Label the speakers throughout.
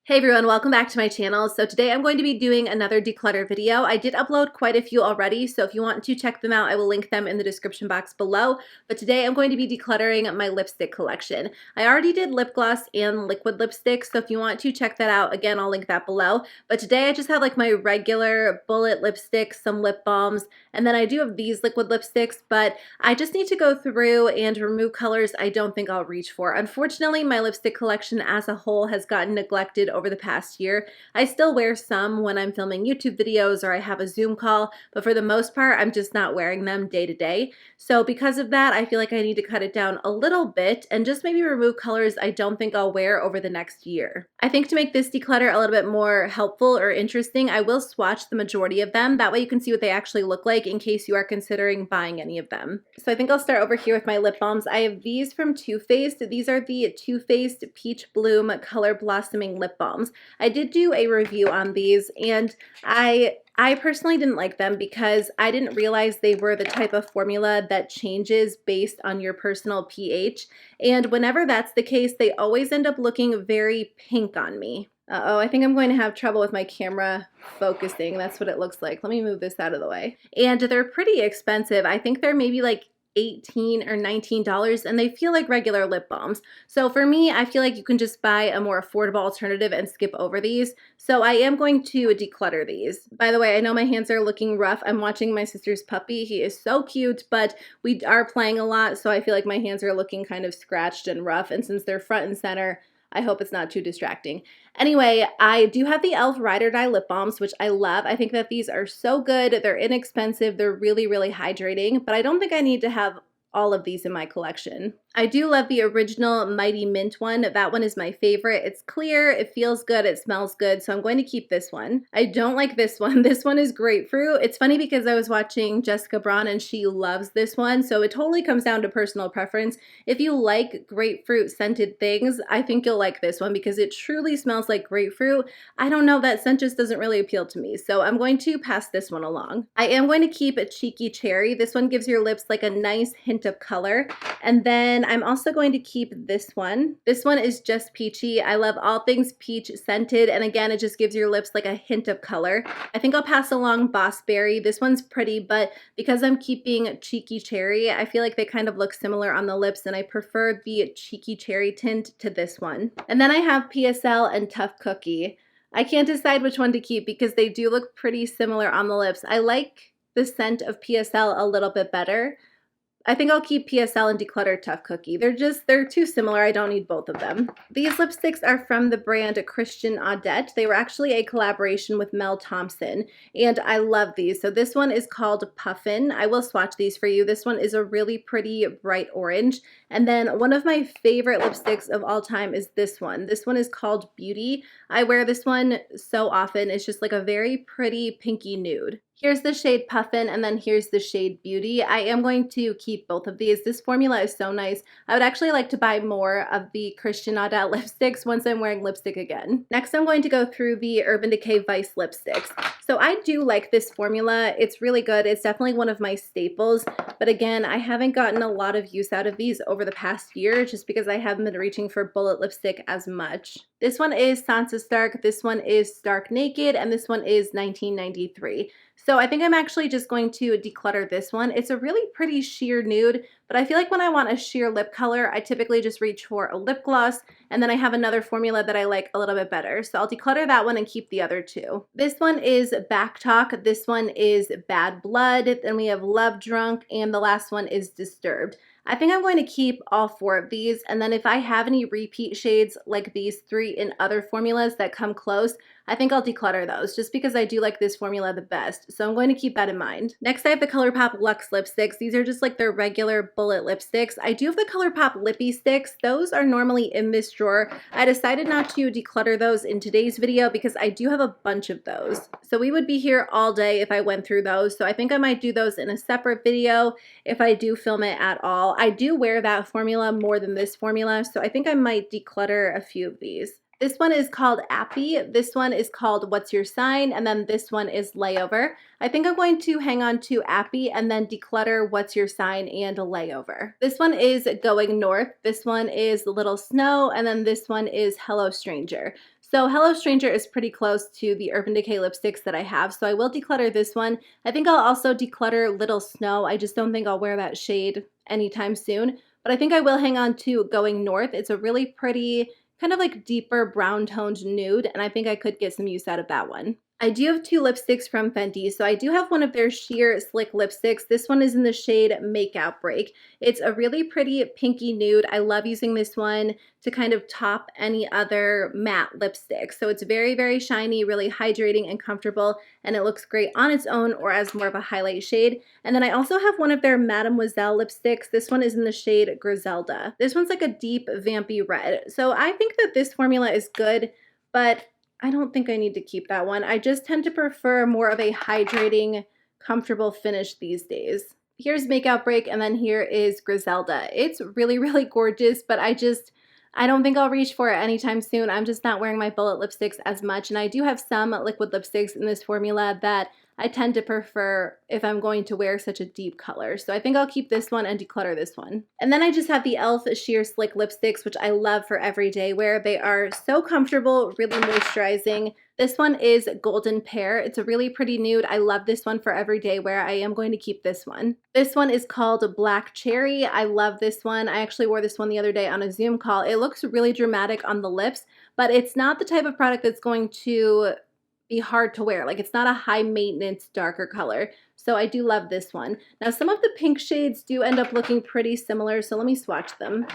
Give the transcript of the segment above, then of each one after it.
Speaker 1: Hey everyone, welcome back to my channel. So today I'm going to be doing another declutter video. I did upload quite a few already, so if you want to check them out, I will link them in the description box below. But today I'm going to be decluttering my lipstick collection. I already did lip gloss and liquid lipstick, so if you want to check that out, again, I'll link that below. But today I just have like my regular bullet lipsticks, some lip balms, and then I do have these liquid lipsticks, but I just need to go through and remove colors I don't think I'll reach for. Unfortunately, my lipstick collection as a whole has gotten neglected over the past year. I still wear some when I'm filming YouTube videos or I have a Zoom call, but for the most part, I'm just not wearing them day to day. So because of that, I feel like I need to cut it down a little bit and just maybe remove colors I don't think I'll wear over the next year. I think to make this declutter a little bit more helpful or interesting, I will swatch the majority of them. That way you can see what they actually look like in case you are considering buying any of them. So I think I'll start over here with my lip balms. I have these from Too Faced. These are the Too Faced Peach Bloom Color Blossoming Lip Balms. I did do a review on these and I personally didn't like them because I didn't realize they were the type of formula that changes based on your personal pH. And whenever that's the case, they always end up looking very pink on me. Uh-oh, I think I'm going to have trouble with my camera focusing. That's what it looks like. Let me move this out of the way. And they're pretty expensive. I think they're maybe like $18 or $19 and they feel like regular lip balms. So for me, I feel like you can just buy a more affordable alternative and skip over these. So I am going to declutter these. By the way, I know my hands are looking rough. I'm watching my sister's puppy. He is so cute, but we are playing a lot. So I feel like my hands are looking kind of scratched and rough. And since they're front and center, I hope it's not too distracting. Anyway, I do have the e.l.f. Ride or Die lip balms, which I love. I think that these are so good. They're inexpensive. They're really, really hydrating, but I don't think I need to have all of these in my collection. I do love the original Mighty Mint one. That one is my favorite. It's clear, it feels good, it smells good, so I'm going to keep this one. I don't like this one. This one is grapefruit. It's funny because I was watching Jessica Braun and she loves this one, so it totally comes down to personal preference. If you like grapefruit scented things, I think you'll like this one because it truly smells like grapefruit. I don't know, that scent just doesn't really appeal to me, so I'm going to pass this one along. I am going to keep a Cheeky Cherry. This one gives your lips like a nice hint of color, and then I'm also going to keep this one. This one is just peachy. I love all things peach scented, and again, it just gives your lips like a hint of color. I think I'll pass along Boss Berry. This one's pretty, but because I'm keeping Cheeky Cherry, I feel like they kind of look similar on the lips, and I prefer the Cheeky Cherry tint to this one. And then I have PSL and Tough Cookie. I can't decide which one to keep because they do look pretty similar on the lips. I like the scent of PSL a little bit better. I think I'll keep PSL and declutter Tough Cookie. They're too similar. I don't need both of them. These lipsticks are from the brand Christian Audette. They were actually a collaboration with Mel Thompson, and I love these. So this one is called Puffin. I will swatch these for you. This one is a really pretty bright orange. And then one of my favorite lipsticks of all time is this one. This one is called Beauty. I wear this one so often. It's just like a very pretty pinky nude. Here's the shade Puffin, and then here's the shade Beauty. I am going to keep both of these. This formula is so nice. I would actually like to buy more of the Christian Audette lipsticks once I'm wearing lipstick again. Next, I'm going to go through the Urban Decay Vice lipsticks. So I do like this formula. It's really good. It's definitely one of my staples, but again, I haven't gotten a lot of use out of these over the past year just because I haven't been reaching for bullet lipstick as much. This one is Sansa Stark, this one is Stark Naked, and this one is 1993. So I think I'm actually just going to declutter this one. It's a really pretty sheer nude, but I feel like when I want a sheer lip color, I typically just reach for a lip gloss, and then I have another formula that I like a little bit better. So I'll declutter that one and keep the other two. This one is Back Talk, this one is Bad Blood, then we have Love Drunk, and the last one is Disturbed. I think I'm going to keep all four of these, and then if I have any repeat shades like these three in other formulas that come close, I think I'll declutter those just because I do like this formula the best. So I'm going to keep that in mind. Next, I have the ColourPop Luxe lipsticks. These are just like their regular bullet lipsticks. I do have the ColourPop Lippy Sticks. Those are normally in this drawer. I decided not to declutter those in today's video because I do have a bunch of those. So we would be here all day if I went through those. So I think I might do those in a separate video if I do film it at all. I do wear that formula more than this formula, so I think I might declutter a few of these. This one is called Appy, this one is called What's Your Sign, and then this one is Layover. I think I'm going to hang on to Appy and then declutter What's Your Sign and Layover. This one is Going North, this one is Little Snow, and then this one is Hello Stranger. So Hello Stranger is pretty close to the Urban Decay lipsticks that I have, so I will declutter this one. I think I'll also declutter Little Snow. I just don't think I'll wear that shade anytime soon, but I think I will hang on to Going North. It's a really pretty, kind of like deeper brown toned nude, and I think I could get some use out of that one. I do have two lipsticks from Fenty. So I do have one of their sheer slick lipsticks. This one is in the shade Makeout Break. It's a really pretty pinky nude. I love using this one to kind of top any other matte lipstick. So it's very, very shiny, really hydrating and comfortable, and it looks great on its own or as more of a highlight shade. And then I also have one of their Mademoiselle lipsticks. This one is in the shade Griselda. This one's like a deep vampy red. So I think that this formula is good, but I don't think I need to keep that one. I just tend to prefer more of a hydrating, comfortable finish these days. Here's Makeout Break, and then here is Griselda. It's really, really gorgeous, but I don't think I'll reach for it anytime soon. I'm just not wearing my bullet lipsticks as much, and I do have some liquid lipsticks in this formula that I tend to prefer if I'm going to wear such a deep color. So I think I'll keep this one and declutter this one. And then I just have the e.l.f. Sheer Slick lipsticks, which I love for everyday wear. They are so comfortable, really moisturizing. This one is Golden Pear. It's a really pretty nude. I love this one for everyday wear. I am going to keep this one. This one is called Black Cherry. I love this one. I actually wore this one the other day on a Zoom call. It looks really dramatic on the lips, but it's not the type of product that's going to be hard to wear. Like, it's not a high maintenance darker color. So I do love this one. Now some of the pink shades do end up looking pretty similar, so let me swatch them.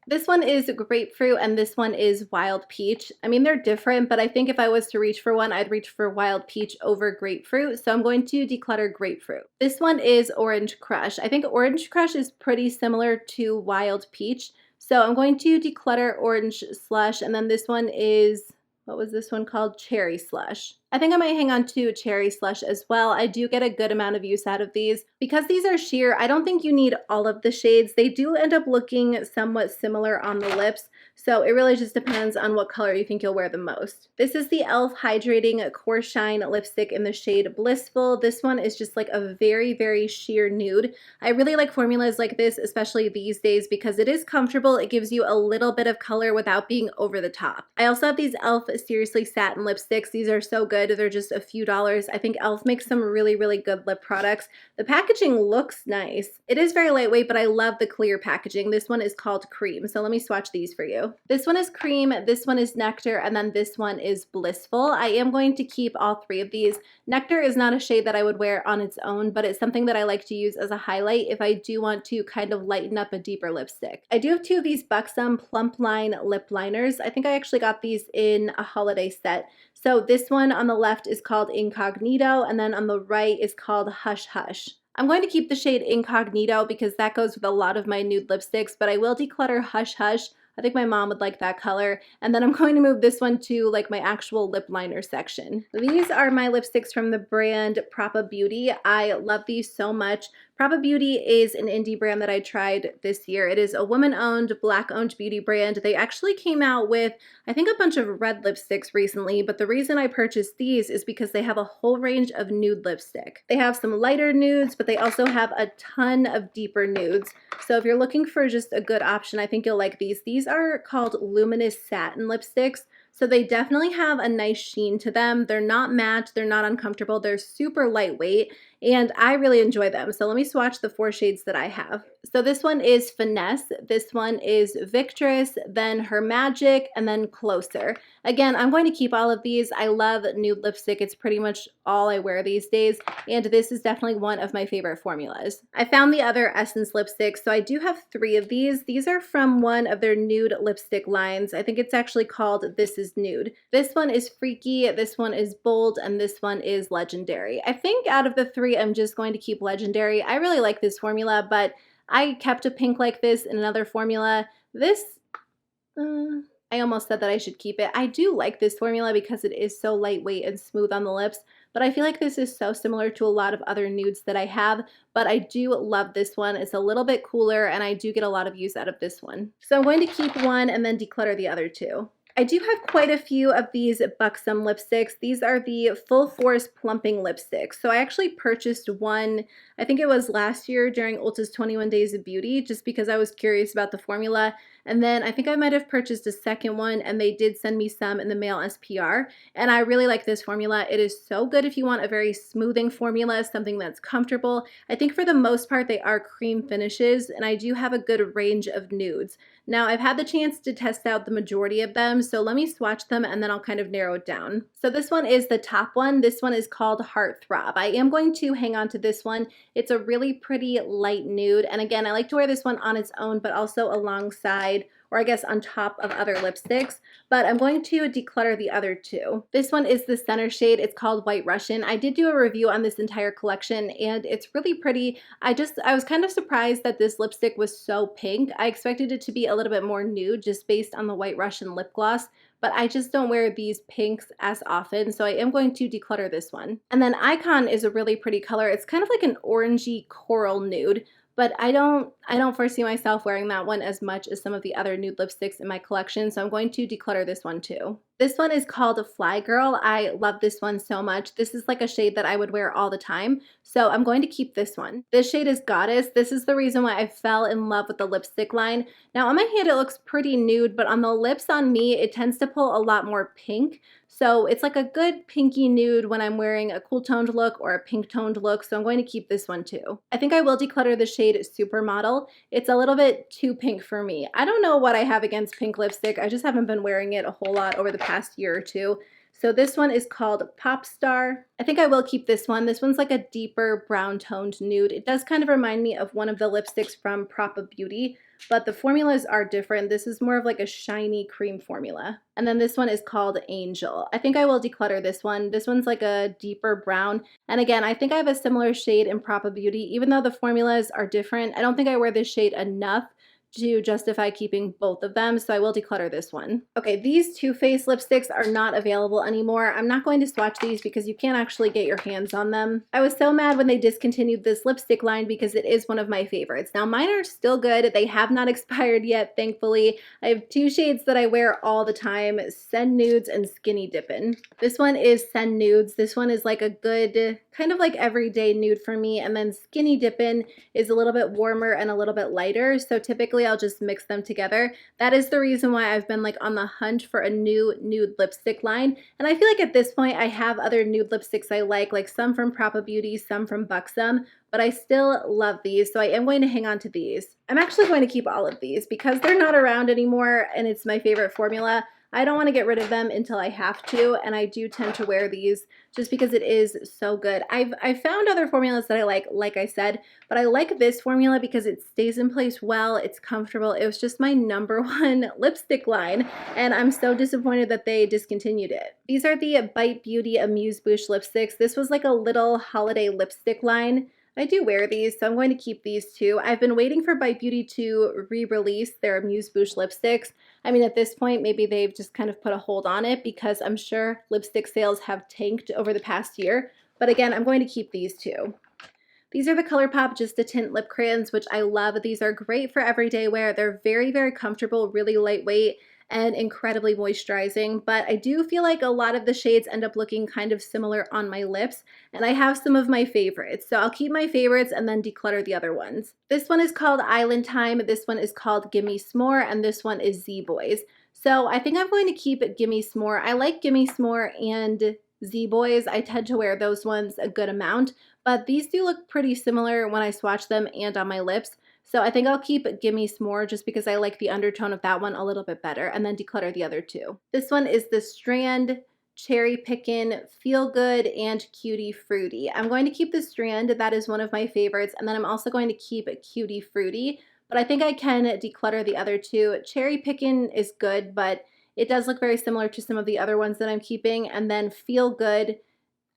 Speaker 1: This one is Grapefruit and this one is Wild Peach. I mean, they're different, but I think if I was to reach for one, I'd reach for Wild Peach over Grapefruit. So I'm going to declutter Grapefruit. This one is Orange Crush. I think Orange Crush is pretty similar to Wild Peach. So I'm going to declutter Orange Slush, and then this one is, what was this one called? Cherry Slush. I think I might hang on to Cherry Slush as well. I do get a good amount of use out of these. Because these are sheer, I don't think you need all of the shades. They do end up looking somewhat similar on the lips, so it really just depends on what color you think you'll wear the most. This is the e.l.f. Hydrating Core Shine lipstick in the shade Blissful. This one is just like a very, very sheer nude. I really like formulas like this, especially these days, because it is comfortable. It gives you a little bit of color without being over the top. I also have these e.l.f. Seriously Satin lipsticks. These are so good. They're just a few dollars. I think e.l.f. makes some really, really good lip products. The packaging looks nice. It is very lightweight, but I love the clear packaging. This one is called Cream, so let me swatch these for you. This one is Cream, this one is Nectar, and then this one is Blissful. I am going to keep all three of these. Nectar is not a shade that I would wear on its own, but it's something that I like to use as a highlight if I do want to kind of lighten up a deeper lipstick. I do have two of these Buxom Plump Line lip liners. I think I actually got these in a holiday set. So this one on the left is called Incognito, and then on the right is called Hush Hush. I'm going to keep the shade Incognito because that goes with a lot of my nude lipsticks, but I will declutter Hush Hush. I think my mom would like that color. And then I'm going to move this one to like my actual lip liner section. These are my lipsticks from the brand Propa Beauty. I love these so much. Propa Beauty is an indie brand that I tried this year. It is a woman-owned, Black-owned beauty brand. They actually came out with, I think, a bunch of red lipsticks recently, but the reason I purchased these is because they have a whole range of nude lipstick. They have some lighter nudes, but they also have a ton of deeper nudes. So if you're looking for just a good option, I think you'll like these. These are called Luminous Satin lipsticks. So they definitely have a nice sheen to them. They're not matte, they're not uncomfortable, they're super lightweight, and I really enjoy them. So let me swatch the four shades that I have. So this one is Finesse, this one is Victress, then Her Magic, and then Closer. Again, I'm going to keep all of these. I love nude lipstick. It's pretty much all I wear these days, and this is definitely one of my favorite formulas. I found the other Essence lipsticks, so I do have three of these. These are from one of their nude lipstick lines. I think it's actually called This Is Nude. This one is Freaky, this one is Bold, and this one is Legendary. I think out of the three, I'm just going to keep Legendary. I really like this formula, but I kept a pink like this in another formula. This, I almost said that I should keep it. I do like this formula because it is so lightweight and smooth on the lips, but I feel like this is so similar to a lot of other nudes that I have, but I do love this one. It's a little bit cooler, and I do get a lot of use out of this one. So I'm going to keep one and then declutter the other two. I do have quite a few of these Buxom lipsticks. These are the Full Force Plumping lipsticks. So I actually purchased one, I think it was last year during Ulta's 21 Days of Beauty, just because I was curious about the formula. And then I think I might have purchased a second one, and they did send me some in the mail as PR. And I really like this formula. It is so good if you want a very smoothing formula, something that's comfortable. I think for the most part they are cream finishes, and I do have a good range of nudes. Now, I've had the chance to test out the majority of them, so let me swatch them and then I'll kind of narrow it down. So this one is the top one. This one is called Heartthrob. I am going to hang on to this one. It's a really pretty light nude, and again, I like to wear this one on its own, but also alongside, or I guess on top of other lipsticks, but I'm going to declutter the other two. This one is the center shade. It's called White Russian. I did do a review on this entire collection, and it's really pretty. I was kind of surprised that this lipstick was so pink. I expected it to be a little bit more nude just based on the White Russian lip gloss, but I just don't wear these pinks as often, so I am going to declutter this one. And then Icon is a really pretty color. It's kind of like an orangey coral nude, but I don't foresee myself wearing that one as much as some of the other nude lipsticks in my collection, so I'm going to declutter this one too. This one is called Fly Girl. I love this one so much. This is like a shade that I would wear all the time, so I'm going to keep this one. This shade is Goddess. This is the reason why I fell in love with the lipstick line. Now on my hand it looks pretty nude, but on the lips on me it tends to pull a lot more pink. So it's like a good pinky nude when I'm wearing a cool toned look or a pink toned look, so I'm going to keep this one too. I think I will declutter the shade Supermodel. It's a little bit too pink for me. I don't know what I have against pink lipstick. I just haven't been wearing it a whole lot over the past year or two. So this one is called Pop Star. I think I will keep this one. This one's like a deeper brown toned nude. It does kind of remind me of one of the lipsticks from Propa Beauty, but the formulas are different. This is more of like a shiny cream formula. And then this one is called Angel. I think I will declutter this one. This one's like a deeper brown. And again, I think I have a similar shade in Propa Beauty. Even though the formulas are different, I don't think I wear this shade enough to justify keeping both of them, so I will declutter this one. Okay, these Too Faced lipsticks are not available anymore. I'm not going to swatch these because you can't actually get your hands on them. I was so mad when they discontinued this lipstick line because it is one of my favorites. Now mine are still good. They have not expired yet, thankfully. I have two shades that I wear all the time, Sen Nudes and Skinny Dippin'. This one is Sen Nudes. This one is like a good, kind of like everyday nude for me, and then Skinny Dippin' is a little bit warmer and a little bit lighter, so typically I'll just mix them together. That is the reason why I've been like on the hunt for a new nude lipstick line, and I feel like at this point I have other nude lipsticks I like some from Propa Beauty, some from Buxom, but I still love these, so I am going to hang on to these. I'm actually going to keep all of these because they're not around anymore and it's my favorite formula. I don't want to get rid of them until I have to, and I do tend to wear these just because it is so good. I've found other formulas that I like I said, but I like this formula because it stays in place well, it's comfortable. It was just my #1 lipstick line, and I'm so disappointed that they discontinued it. These are the Bite Beauty Amuse Bouche lipsticks. This was like a little holiday lipstick line. I do wear these, so I'm going to keep these too. I've been waiting for Bite Beauty to re-release their Amuse Bouche lipsticks. I mean, at this point, maybe they've just kind of put a hold on it because I'm sure lipstick sales have tanked over the past year. But again, I'm going to keep these too. These are the ColourPop Just a Tint lip crayons, which I love. These are great for everyday wear. They're very, very comfortable, really lightweight, and incredibly moisturizing, but I do feel like a lot of the shades end up looking kind of similar on my lips, and I have some of my favorites, so I'll keep my favorites and then declutter the other ones. This one is called Island Time, this one is called Gimme S'more, and this one is Z Boys. So I think I'm going to keep Gimme S'more. I like Gimme S'more and Z Boys. I tend to wear those ones a good amount, but these do look pretty similar when I swatch them and on my lips. So I think I'll keep Gimme S'more just because I like the undertone of that one a little bit better, and then declutter the other two. This one is the Strand Cherry Pickin' Feel Good and Cutie Fruity. I'm going to keep the Strand, that is one of my favorites, and then I'm also going to keep Cutie Fruity, but I think I can declutter the other two. Cherry Pickin' is good, but it does look very similar to some of the other ones that I'm keeping, and then Feel Good,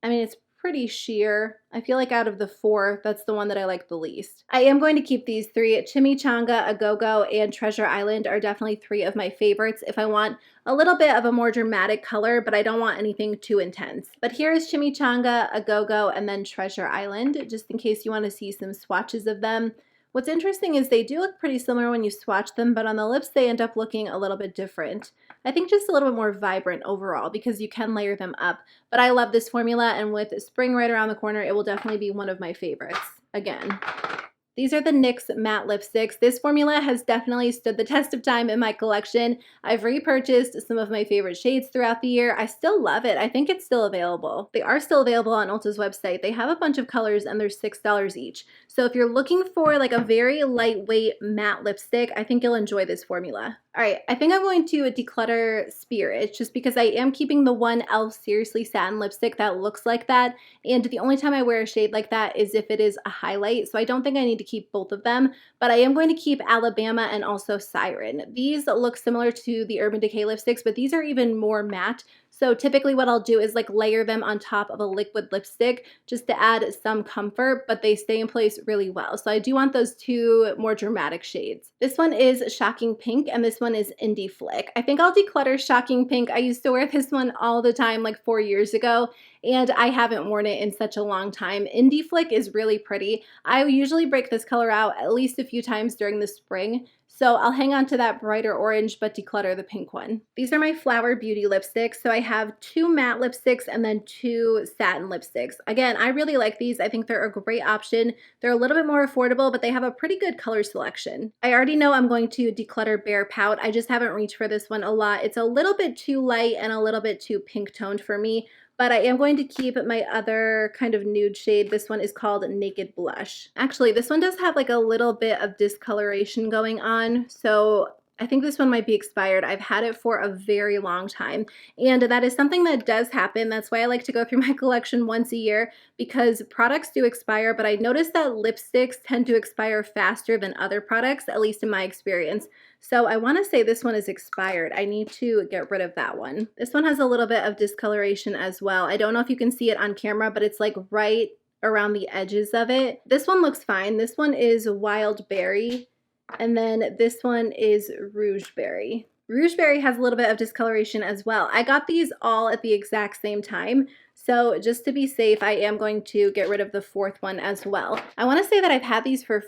Speaker 1: I mean, it's pretty sheer. I feel like out of the four, that's the one that I like the least. I am going to keep these three. Chimichanga, A Go-Go, and Treasure Island are definitely three of my favorites if I want a little bit of a more dramatic color, but I don't want anything too intense. But here is Chimichanga, A Go-Go, and then Treasure Island, just in case you want to see some swatches of them. What's interesting is they do look pretty similar when you swatch them, but on the lips they end up looking a little bit different. I think just a little bit more vibrant overall because you can layer them up. But I love this formula, and with spring right around the corner, it will definitely be one of my favorites again. These are the NYX matte lipsticks. This formula has definitely stood the test of time in my collection. I've repurchased some of my favorite shades throughout the year. I still love it. I think it's still available. They are still available on Ulta's website. They have a bunch of colors and they're $6 each. So if you're looking for like a very lightweight matte lipstick, I think you'll enjoy this formula. All right, I think I'm going to declutter Spirit just because I am keeping the one e.l.f. Seriously Satin lipstick that looks like that. And the only time I wear a shade like that is if it is a highlight. So I don't think I need to keep both of them, but I am going to keep Alabama and also Siren. These look similar to the Urban Decay lipsticks, but these are even more matte. So typically what I'll do is like layer them on top of a liquid lipstick just to add some comfort, but they stay in place really well. So I do want those two more dramatic shades. This one is Shocking Pink and this one is Indie Flick. I think I'll declutter Shocking Pink. I used to wear this one all the time like 4 years ago, and I haven't worn it in such a long time. Indie Flick is really pretty. I usually break this color out at least a few times during the spring, so I'll hang on to that brighter orange but declutter the pink one. These are my Flower Beauty lipsticks. So I have 2 matte lipsticks and then 2 satin lipsticks. Again, I really like these. I think they're a great option. They're a little bit more affordable, but they have a pretty good color selection. I already know I'm going to declutter Bare Pout. I just haven't reached for this one a lot. It's a little bit too light and a little bit too pink toned for me. But I am going to keep my other kind of nude shade. This one is called Naked Blush. Actually, this one does have like a little bit of discoloration going on, so I think this one might be expired. I've had it for a very long time, and that is something that does happen. That's why I like to go through my collection once a year, because products do expire, but I noticed that lipsticks tend to expire faster than other products, at least in my experience. So I want to say this one is expired. I need to get rid of that one. This one has a little bit of discoloration as well. I don't know if you can see it on camera, but it's like right around the edges of it. This one looks fine. This one is Wild Berry, and then this one is Rouge Berry. Rouge Berry has a little bit of discoloration as well. I got these all at the exact same time, so just to be safe, I am going to get rid of the fourth one as well. I want to say that I've had these for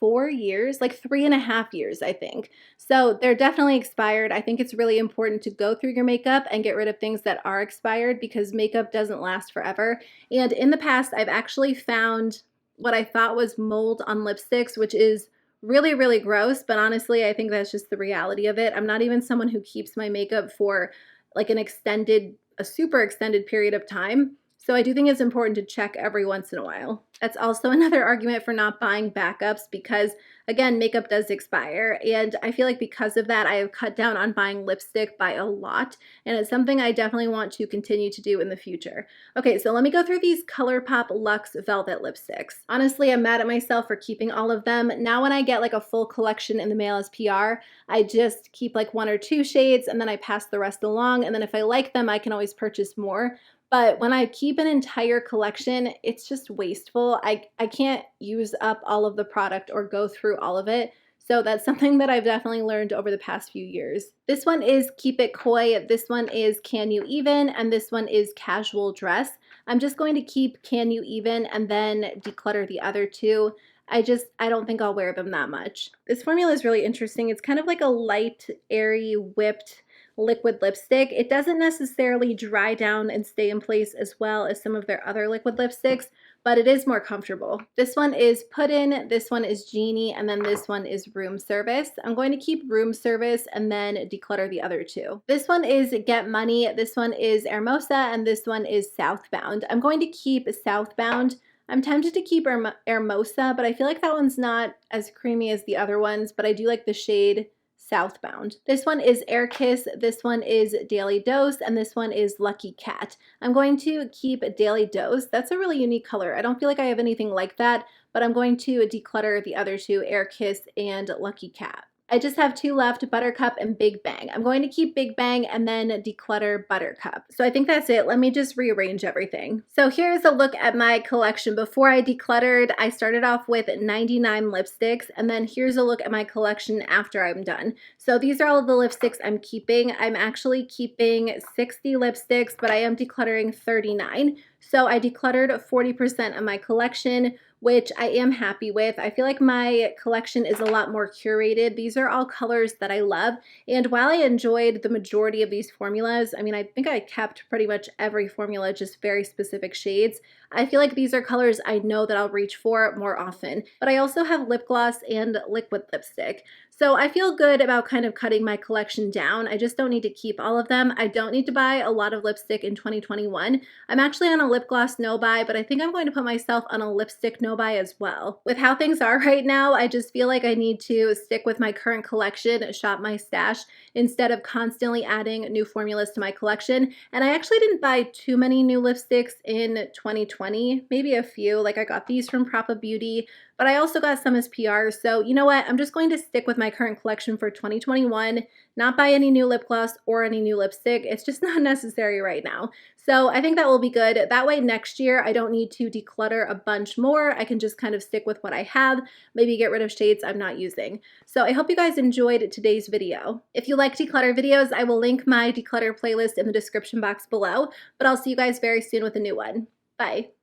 Speaker 1: 4 years, like 3.5 years, I think. So they're definitely expired. I think it's really important to go through your makeup and get rid of things that are expired because makeup doesn't last forever. And in the past, I've actually found what I thought was mold on lipsticks, which is really, really gross. But honestly, I think that's just the reality of it. I'm not even someone who keeps my makeup for like a super extended period of time. So I do think it's important to check every once in a while. That's also another argument for not buying backups because, again, makeup does expire. And I feel like because of that, I have cut down on buying lipstick by a lot. And it's something I definitely want to continue to do in the future. Okay, so let me go through these ColourPop Luxe Velvet lipsticks. Honestly, I'm mad at myself for keeping all of them. Now when I get like a full collection in the mail as PR, I just keep like 1 or 2 shades and then I pass the rest along. And then if I like them, I can always purchase more. But when I keep an entire collection, it's just wasteful. I can't use up all of the product or go through all of it. So that's something that I've definitely learned over the past few years. This one is Keep It Coy, this one is Can You Even, and this one is Casual Dress. I'm just going to keep Can You Even and then declutter the other two. I don't think I'll wear them that much. This formula is really interesting. It's kind of like a light, airy, whipped liquid lipstick. It doesn't necessarily dry down and stay in place as well as some of their other liquid lipsticks, but it is more comfortable. This one is Puddin', this one is Genie, and then this one is Room Service. I'm going to keep Room Service and then declutter the other two. This one is Get Money, this one is Hermosa, and this one is Southbound. I'm going to keep Southbound. I'm tempted to keep Hermosa, but I feel like that one's not as creamy as the other ones, but I do like the shade Southbound. This one is Air Kiss, this one is Daily Dose, and this one is Lucky Cat. I'm going to keep Daily Dose. That's a really unique color. I don't feel like I have anything like that, but I'm going to declutter the other two, Air Kiss and Lucky Cat. I just have 2 left, Buttercup and Big Bang. I'm going to keep Big Bang and then declutter Buttercup. So I think that's it. Let me just rearrange everything. So here's a look at my collection. Before I decluttered, I started off with 99 lipsticks, and then here's a look at my collection after I'm done. So these are all of the lipsticks I'm keeping. I'm actually keeping 60 lipsticks, but I am decluttering 39. So I decluttered 40% of my collection, which I am happy with. I feel like my collection is a lot more curated. These are all colors that I love. And while I enjoyed the majority of these formulas, I mean, I think I kept pretty much every formula, just very specific shades. I feel like these are colors I know that I'll reach for more often. But I also have lip gloss and liquid lipstick. So I feel good about kind of cutting my collection down. I just don't need to keep all of them. I don't need to buy a lot of lipstick in 2021. I'm actually on a lip gloss no buy, but I think I'm going to put myself on a lipstick no buy as well. With how things are right now, I just feel like I need to stick with my current collection, shop my stash, instead of constantly adding new formulas to my collection. And I actually didn't buy too many new lipsticks in 2020, maybe a few. Like I got these from Propa Beauty, but I also got some as PR. So you know what? I'm just going to stick with my current collection for 2021, not buy any new lip gloss or any new lipstick. It's just not necessary right now. So I think that will be good. That way next year, I don't need to declutter a bunch more. I can just kind of stick with what I have, maybe get rid of shades I'm not using. So I hope you guys enjoyed today's video. If you like declutter videos, I will link my declutter playlist in the description box below, but I'll see you guys very soon with a new one. Bye.